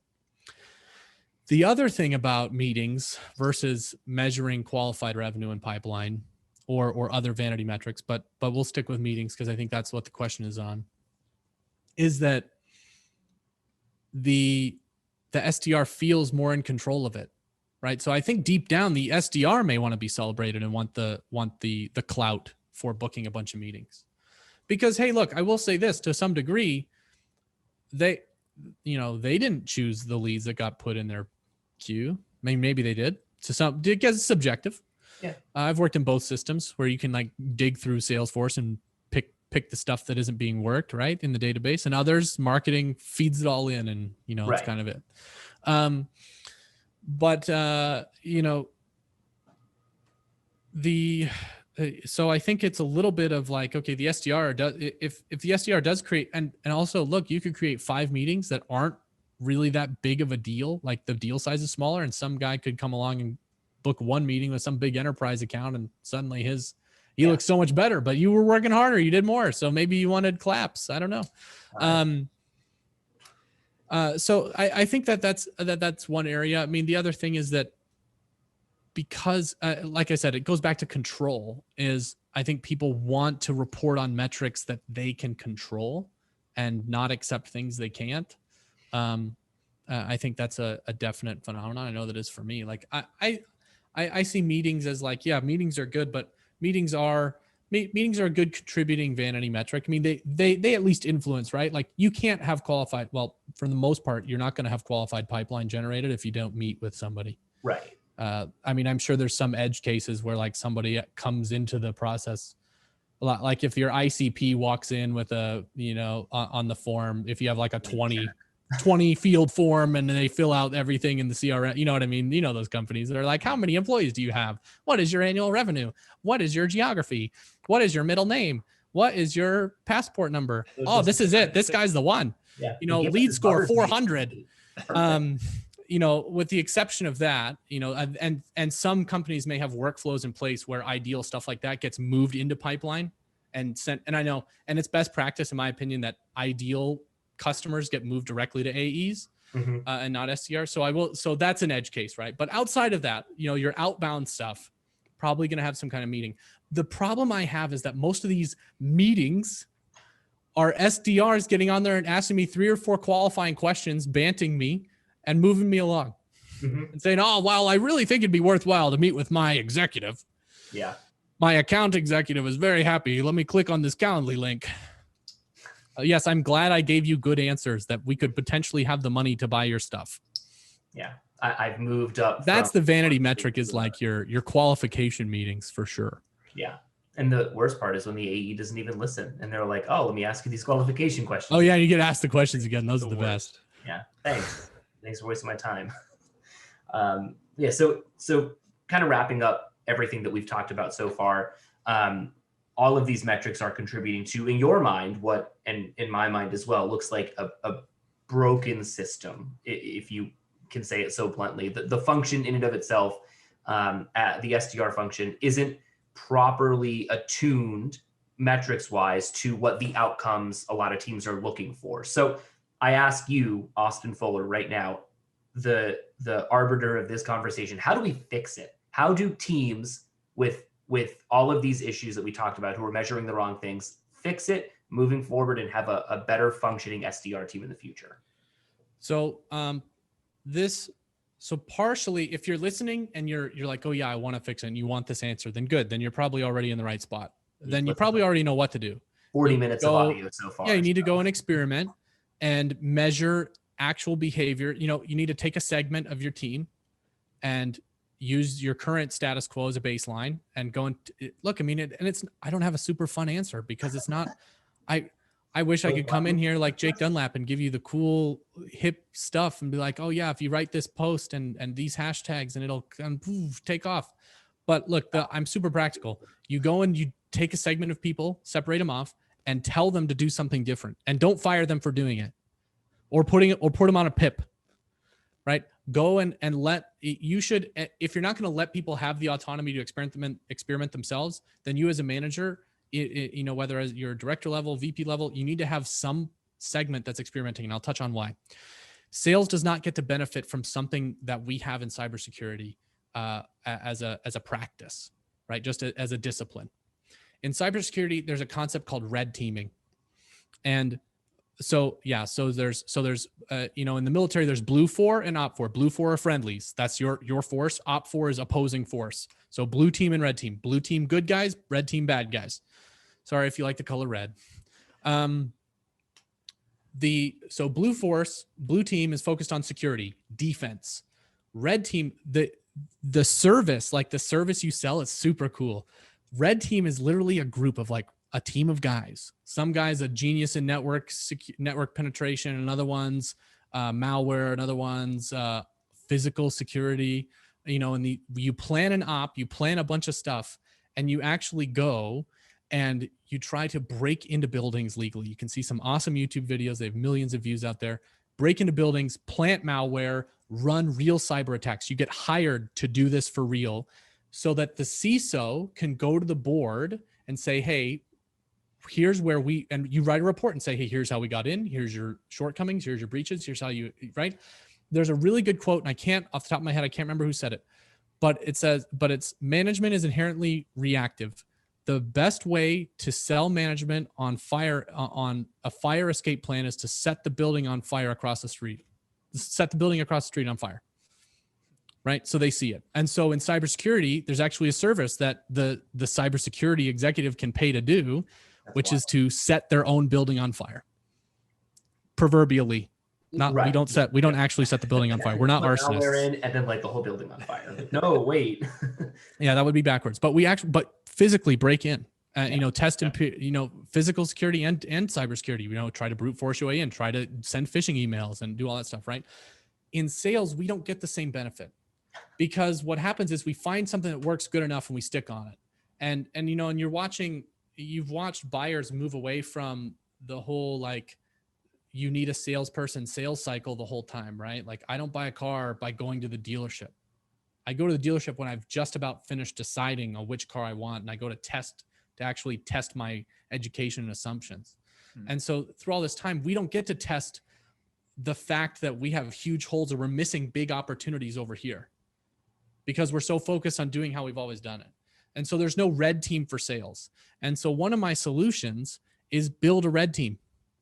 The other thing about meetings versus measuring qualified revenue and pipeline or other vanity metrics, but we'll stick with meetings because I think that's what the question is on, is that the SDR feels more in control of it, right? So I think deep down, the SDR may want to be celebrated and want the clout for booking a bunch of meetings. Because, hey, look, I will say this to some degree, they didn't choose the leads that got put in their queue. Maybe they did. Because it's subjective. Yeah. I've worked in both systems where you can like dig through Salesforce and pick the stuff that isn't being worked right in the database, and others marketing feeds it all in, and right. It's kind of it. So I think it's a little bit of like, okay, the SDR does, if the SDR does create, and also look, you could create 5 meetings that aren't really that big of a deal. Like the deal size is smaller, and some guy could come along and book 1 meeting with some big enterprise account, and suddenly he looks so much better, but you were working harder, you did more. So maybe you wanted claps. I don't know. So I think that's one area. I mean, the other thing is that because, like I said, it goes back to control. Is I think people want to report on metrics that they can control and not accept things they can't. I think that's a definite phenomenon. I know that is for me. Like I see meetings as like, yeah, meetings are good, but meetings are a good contributing vanity metric. I mean, they at least influence, right? Like you can't have qualified. Well, for the most part, you're not going to have qualified pipeline generated if you don't meet with somebody. Right. I mean, I'm sure there's some edge cases where like somebody comes into the process like if your ICP walks in with a, on the form, if you have like a 20 field form and they fill out everything in the CRM, you know what I mean? Those companies that are like, how many employees do you have? What is your annual revenue? What is your geography? What is your middle name? What is your passport number? Oh, this is it. This guy's the one. Yeah. Lead score 400. Perfect. With the exception of that, and some companies may have workflows in place where ideal stuff like that gets moved into pipeline and sent. And I know, and it's best practice, in my opinion, that ideal customers get moved directly to AEs and not SDRs. So that's an edge case, right? But outside of that, your outbound stuff, probably going to have some kind of meeting. The problem I have is that most of these meetings are SDRs getting on there and asking me 3 or 4 qualifying questions, banting me and moving me along and saying, oh, well, I really think it'd be worthwhile to meet with my executive. Yeah. My account executive is very happy. Let me click on this Calendly link. Yes, I'm glad I gave you good answers that we could potentially have the money to buy your stuff. Yeah. I've moved up. That's the vanity metric, is like your qualification meetings for sure. Yeah. And the worst part is when the AE doesn't even listen and they're like, oh, let me ask you these qualification questions. Oh yeah. You get asked the questions again. Those are the best. Yeah. Thanks for wasting my time. Yeah. So kind of wrapping up everything that we've talked about so far, all of these metrics are contributing to, in your mind, what, and in my mind as well, looks like a broken system, if you can say it so bluntly. The function in and of itself, at the SDR function, isn't properly attuned metrics wise to what the outcomes a lot of teams are looking for. So I ask you, Austin Fuller, right now, the arbiter of this conversation, how do we fix it? How do teams with all of these issues that we talked about, who are measuring the wrong things, fix it moving forward and have a better functioning SDR team in the future? So partially, if you're listening and you're like, oh yeah, I want to fix it and you want this answer, then good. Then you're probably already in the right spot. Then you probably already know what to do. 40 minutes of audio so far. Yeah, you need to go and experiment and measure actual behavior. You need to take a segment of your team and use your current status quo as a baseline and go and look. I mean, I don't have a super fun answer because it's not, I wish I could come in here like Jake Dunlap and give you the cool hip stuff and be like, oh yeah, if you write this post and these hashtags and it'll take off. But look, I'm super practical. You go and you take a segment of people, separate them off and tell them to do something different, and don't fire them for doing it or put them on a PIP, right? Go and you should, if you're not going to let people have the autonomy to experiment themselves, then you as a manager, whether as your director level, VP level, you need to have some segment that's experimenting. And I'll touch on why. Sales does not get to benefit from something that we have in cybersecurity as a practice, right? Just as a discipline. In cybersecurity, there's a concept called red teaming. And so there's in the military, there's blue 4 and op 4. Blue 4 are friendlies. That's your force. Op 4 is opposing force. So blue team and red team. Blue team, good guys. Red team, bad guys. Sorry if you like the color red. So blue team is focused on security, defense. Red team, the service, like the service you sell, is super cool. Red team is literally a group of like a team of guys. Some guys a genius in network penetration, and other ones malware, and other ones physical security. And you plan an op, you plan a bunch of stuff, and you actually go and you try to break into buildings legally. You can see some awesome YouTube videos. They have millions of views out there. Break into buildings, plant malware, run real cyber attacks. You get hired to do this for real so that the CISO can go to the board and say, hey, here's where and you write a report and say, hey, here's how we got in. Here's your shortcomings. Here's your breaches. Here's how right? There's a really good quote, and I can't, off the top of my head, I can't remember who said it, but it says, management is inherently reactive. The best way to sell management on a fire escape plan is to set the building on fire across the street. Set the building across the street on fire, right? So they see it. And so in cybersecurity, there's actually a service that the cybersecurity executive can pay to do, which is to set their own building on fire. Proverbially. Right. We don't actually set the building on fire. We're not arsonists. Malware in and then like the whole building on fire. No, wait. Yeah, that would be backwards. But but physically break in. Test and, physical security and cybersecurity, try to brute force your way in, try to send phishing emails and do all that stuff, right? In sales, we don't get the same benefit, because what happens is we find something that works good enough and we stick on it. And you've watched buyers move away from the whole, like, you need a salesperson sales cycle the whole time, right? Like, I don't buy a car by going to the dealership. I go to the dealership when I've just about finished deciding on which car I want, and I go to actually test my education and assumptions. And so through all this time, we don't get to test the fact that we have huge holes or we're missing big opportunities over here, because we're so focused on doing how we've always done it. And so there's no red team for sales. And so one of my solutions is build a red team.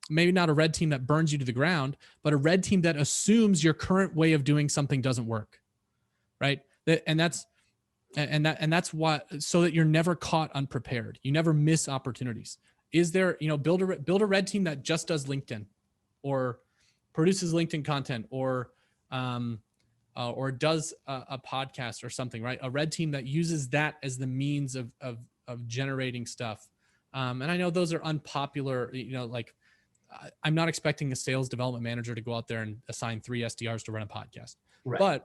Maybe not a red team that burns you to the ground, but a red team that assumes your current way of doing something doesn't work, right? And that's why, so that you're never caught unprepared. You never miss opportunities. Is there, build a red team that just does LinkedIn, or produces LinkedIn content, or does a podcast or something, right? A red team that uses that as the means of generating stuff. And I know those are unpopular, I'm not expecting a sales development manager to go out there and assign 3 SDRs to run a podcast. Right.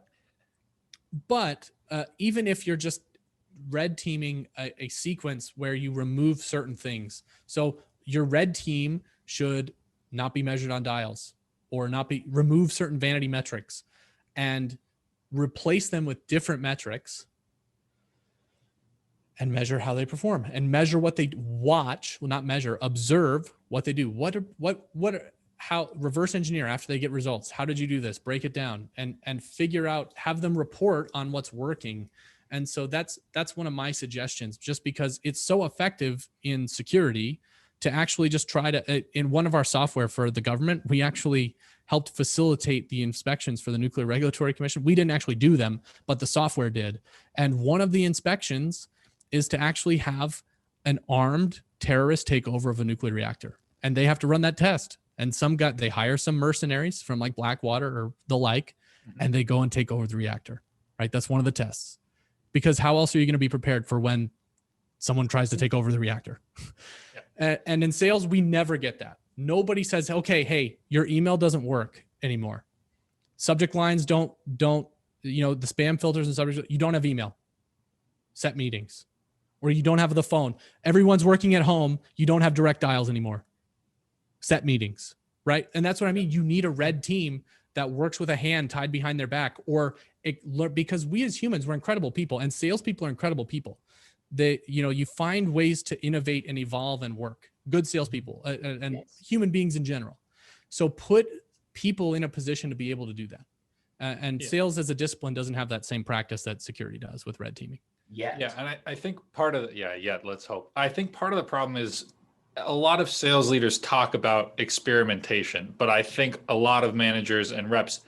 But even if you're just red teaming a sequence where you remove certain things. So your red team should not be measured on dials, or remove certain vanity metrics and replace them with different metrics, and measure how they perform, and measure what they observe what they do. How reverse engineer after they get results. How did you do this? Break it down and figure out, have them report on what's working. And so that's one of my suggestions, just because it's so effective in security to actually just try to, in one of our software for the government, we actually helped facilitate the inspections for the Nuclear Regulatory Commission. We didn't actually do them, but the software did. And one of the inspections is to actually have an armed terrorist take over of a nuclear reactor. And they have to run that test. And they hire some mercenaries from like Blackwater or the like, and they go and take over the reactor, right? That's one of the tests. Because how else are you going to be prepared for when someone tries to take over the reactor? Yeah. And in sales, we never get that. Nobody says, okay, hey, your email doesn't work anymore. Subject lines don't, the spam filters and subject, you don't have email. Set meetings. Or you don't have the phone. Everyone's working at home. You don't have direct dials anymore. Set meetings, right? And that's what I mean. You need a red team that works with a hand tied behind their back, because we as humans, we're incredible people, and salespeople are incredible people. You find ways to innovate and evolve and work. Good salespeople and human beings in general. So put people in a position to be able to do that. Sales as a discipline doesn't have that same practice that security does with red teaming. Yeah. And I think let's hope. I think part of the problem is a lot of sales leaders talk about experimentation, but I think a lot of managers and reps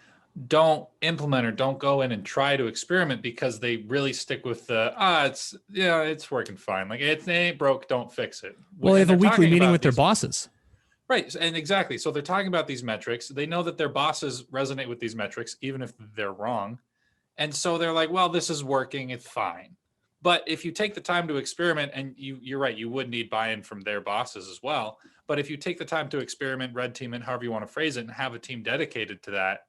don't implement or don't go in and try to experiment, because they really stick with it's working fine. Like, it ain't broke, don't fix it. Well, they have a weekly meeting with their bosses. Right. And exactly. So they're talking about these metrics. They know that their bosses resonate with these metrics, even if they're wrong. And so they're like, well, this is working, it's fine. But if you take the time to experiment, and you're right, you would need buy-in from their bosses as well. But if you take the time to experiment, red team it, however you want to phrase it, and have a team dedicated to that,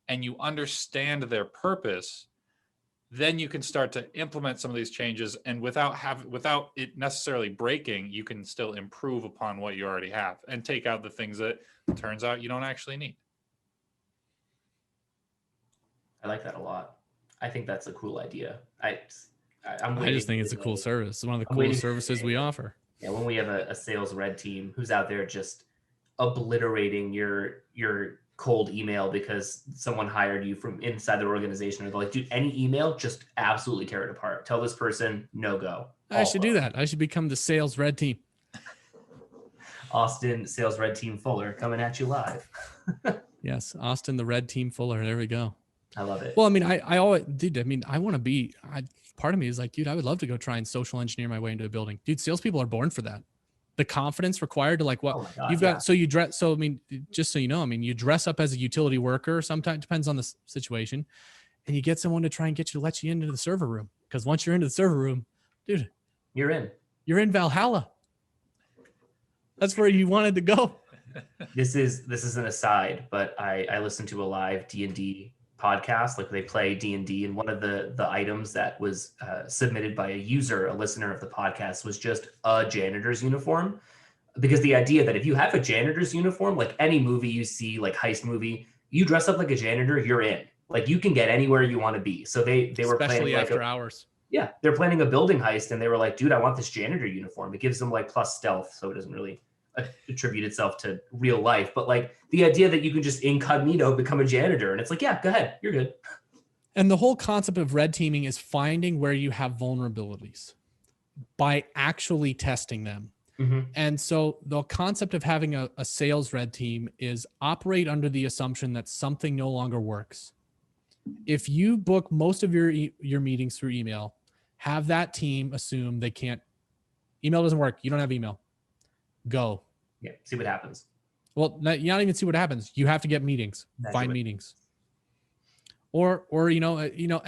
and you understand their purpose, then you can start to implement some of these changes. And without it necessarily breaking, you can still improve upon what you already have and take out the things that turns out you don't actually need. I like that a lot. I think that's a cool idea. I just think it's a cool service. It's one of the coolest services we offer. Yeah, when we have a sales red team who's out there just obliterating your cold email because someone hired you from inside their organization, or they're like, dude, any email, just absolutely tear it apart. Tell this person, no go. I should do that. I should become the sales red team. Austin, sales red team Fuller, coming at you live. Yes, Austin, the red team Fuller. There we go. I love it. Well, I mean, I always, dude, I want to be, part of me is like, dude, I would love to go try and social engineer my way into a building. Dude, salespeople are born for that. The confidence required to like, what you've got. So you dress. So, I mean, just so you know, I mean, you dress up as a utility worker. Sometimes depends on the situation, and you get someone to try and get you to let you into the server room. Because once you're into the server room, dude, you're in Valhalla. That's where you wanted to go. This is an aside, but I listened to a live D&D podcast, like they play D&D, and one of the items that was submitted by a user, a listener of the podcast, was just a janitor's uniform. Because the idea that if you have a janitor's uniform, like any movie you see, like heist movie, you dress up like a janitor, you're in. Like you can get anywhere you want to be. So they were Especially planning after like hours. Yeah, they're planning a building heist, and they were like, dude, I want this janitor uniform. It gives them like plus stealth, so it doesn't really attribute itself to real life. But like the idea that you can just incognito become a janitor, and it's like, yeah, go ahead, you're good. And the whole concept of red teaming is finding where you have vulnerabilities by actually testing them. Mm-hmm. And so the concept of having a sales red team is operate under the assumption that something no longer works. If you book most of your meetings through email, have that team assume they can't, email doesn't work. You don't have email. Go. Yeah, see what happens. Well, not even see what happens. You have to get meetings, find meetings. Or and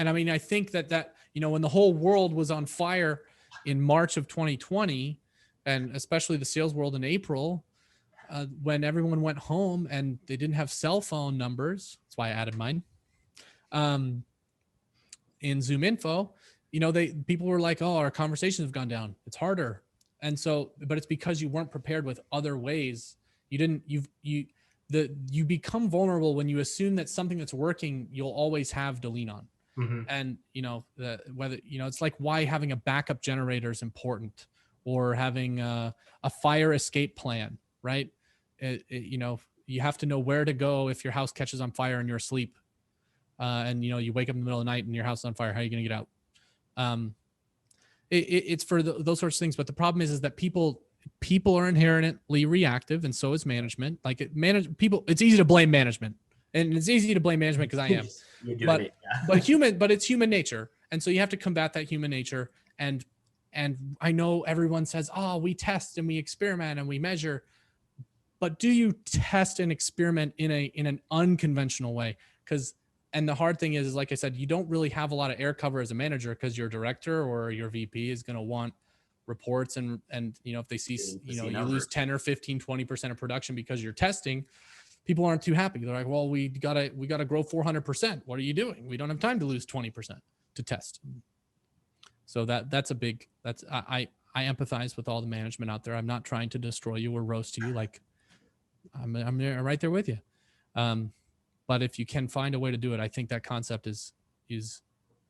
I mean, I think that when the whole world was on fire in March of 2020, and especially the sales world in April, when everyone went home and they didn't have cell phone numbers, that's why I added mine. In Zoom Info, people were like, "Oh, our conversations have gone down. It's harder." And so, but it's because you weren't prepared with other ways. You become vulnerable when you assume that something that's working, you'll always have to lean on. Mm-hmm. And it's like why having a backup generator is important, or having a fire escape plan, right? You have to know where to go if your house catches on fire and you're asleep. And you wake up in the middle of the night and your house is on fire. How are you going to get out? It's for those sorts of things. But the problem is that people are inherently reactive, and so is management. Like it's easy to blame management, and it's easy to blame management because I am. But it's human nature, and so you have to combat that human nature. And I know everyone says, "Oh, we test and we experiment and we measure," but do you test and experiment in an unconventional way? And the hard thing is, like I said, you don't really have a lot of air cover as a manager, because your director or your VP is going to want reports and if they see, you lose 10 or 15, 20% of production because you're testing, people aren't too happy. They're like, well, we gotta grow 400%. What are you doing? We don't have time to lose 20% to test. So I empathize with all the management out there. I'm not trying to destroy you or roast you. Like I'm right there with you. But if you can find a way to do it, I think that concept is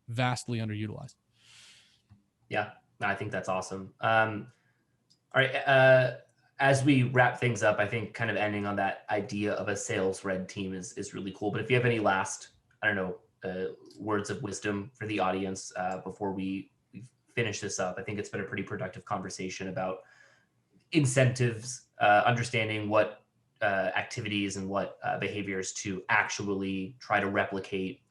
vastly underutilized. Yeah, I think that's awesome. All right. As we wrap things up, I think kind of ending on that idea of a sales red team is really cool. But if you have any last, words of wisdom for the audience before we finish this up, I think it's been a pretty productive conversation about incentives, understanding what activities and what behaviors to actually try to replicate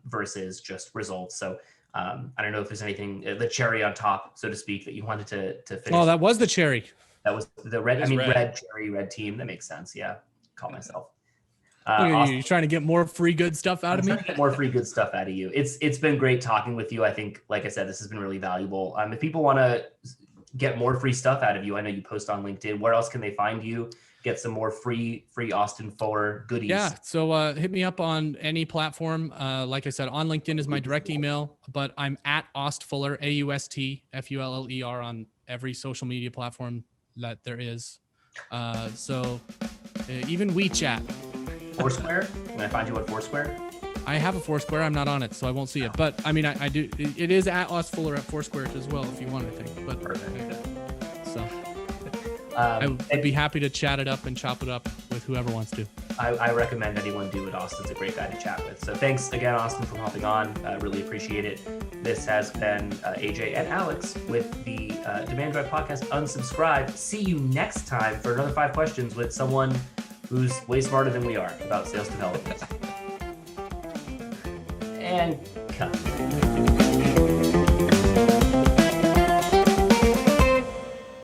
versus just results. So I don't know if there's anything, the cherry on top, so to speak, that you wanted to finish. Oh, that was the cherry. That was the red. Red cherry, red team. That makes sense. Yeah, call myself. Awesome. You're trying to get more free good stuff out of me? Trying to get more free good stuff out of you. It's been great talking with you. I think, like I said, this has been really valuable. If people want to get more free stuff out of you, I know you post on LinkedIn. Where else can they find you? Get some more free Austin Fuller goodies. Yeah. So hit me up on any platform. Like I said, on LinkedIn is my direct email, but I'm at AustFuller, AustFuller on every social media platform that there is. Even WeChat. Foursquare? Can I find you on Foursquare? I have a Foursquare. I'm not on it, so I won't see it. But I mean, I do. It is at AustFuller at Foursquare as well, if you want, I think. But perfect. So. I'd be happy to chat it up and chop it up with whoever wants to. I recommend anyone do it. Austin's a great guy to chat with. So thanks again, Austin, for hopping on. I really appreciate it. This has been AJ and Alex with the Demand Drive Podcast Unsubscribe. See you next time for another 5 questions with someone who's way smarter than we are about sales development. And cut.